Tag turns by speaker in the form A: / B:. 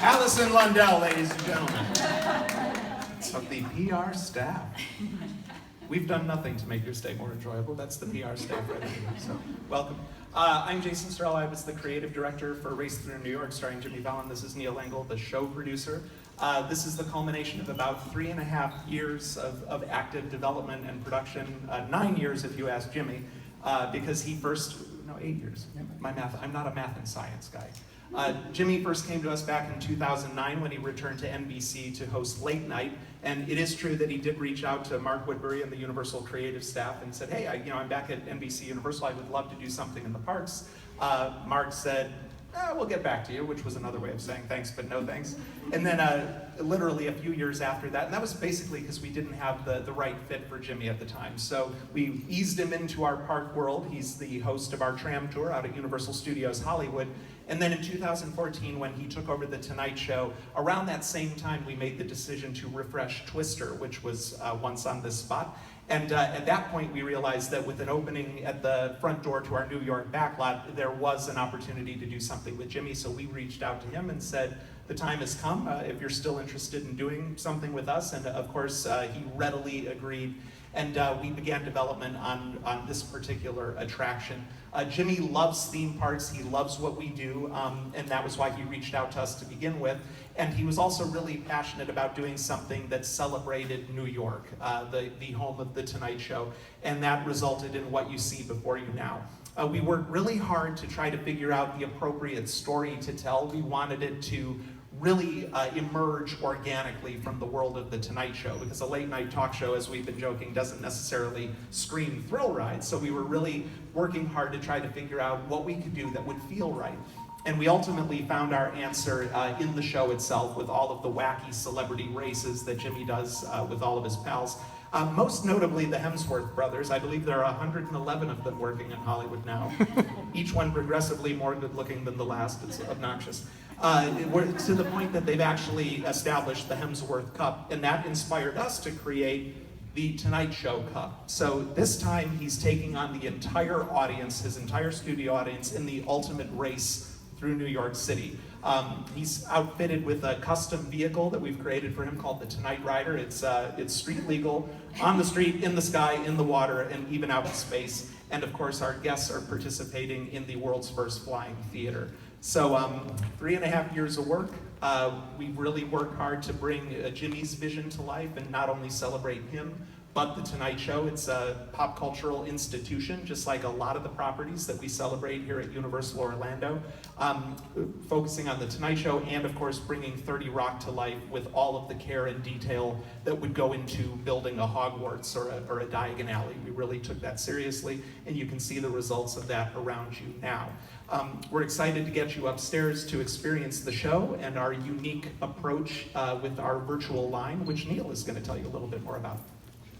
A: Allison Lundell, ladies and gentlemen, of the PR staff. We've done nothing to make your stay more enjoyable. That's the PR staff right here, so welcome. I'm Jason Sorrell. I was the creative director for Race Through New York, starring Jimmy Fallon. This is Neil Engel, the show producer. This is the culmination of about 3.5 years of active development and production, 9 years if you ask Jimmy, because he first, no, 8 years. My math, I'm not a math and science guy. Jimmy first came to us back in 2009 when he returned to NBC to host Late Night, and it is true that he did reach out to Mark Woodbury and the Universal creative staff and said, hey, I'm back at NBC Universal, I would love to do something in the parks. Mark said, we'll get back to you, which was another way of saying thanks, but no thanks. And then literally a few years after that, and that was basically because we didn't have the right fit for Jimmy at the time. So we eased him into our park world. He's the host of our tram tour out at Universal Studios Hollywood. And then in 2014, when he took over The Tonight Show, around that same time, we made the decision to refresh Twister, which was once on this spot. And at that point, we realized that with an opening at the front door to our New York backlot, there was an opportunity to do something with Jimmy. So we reached out to him and said, the time has come, if you're still interested in doing something with us. And of course, he readily agreed. And we began development on this particular attraction. Jimmy loves theme parks, he loves what we do, and that was why he reached out to us to begin with. And he was also really passionate about doing something that celebrated New York, the home of The Tonight Show, and that resulted in what you see before you now. We worked really hard to try to figure out the appropriate story to tell. We wanted it to really emerge organically from the world of The Tonight Show, because a late night talk show, as we've been joking, doesn't necessarily scream thrill ride. So we were really working hard to try to figure out what we could do that would feel right. And we ultimately found our answer in the show itself, with all of the wacky celebrity races that Jimmy does with all of his pals. Most notably the Hemsworth brothers. I believe there are 111 of them working in Hollywood now. Each one progressively more good looking than the last. It's obnoxious. To the point that they've actually established the Hemsworth Cup, and that inspired us to create the Tonight Show Cup. So this time he's taking on the entire audience, his entire studio audience, in the ultimate race through New York City. He's outfitted with a custom vehicle that we've created for him called the Tonight Rider. It's street legal, on the street, in the sky, in the water, and even out in space. And of course, our guests are participating in the world's first flying theater. So 3.5 years of work. We really worked hard to bring Jimmy's vision to life and not only celebrate him, but The Tonight Show. It's a pop cultural institution, just like a lot of the properties that we celebrate here at Universal Orlando. Focusing on The Tonight Show and, of course, bringing 30 Rock to life with all of the care and detail that would go into building a Hogwarts or a Diagon Alley. We really took that seriously, and you can see the results of that around you now. We're excited to get you upstairs to experience the show and our unique approach with our virtual line, which Neil is going to tell you a little bit more about.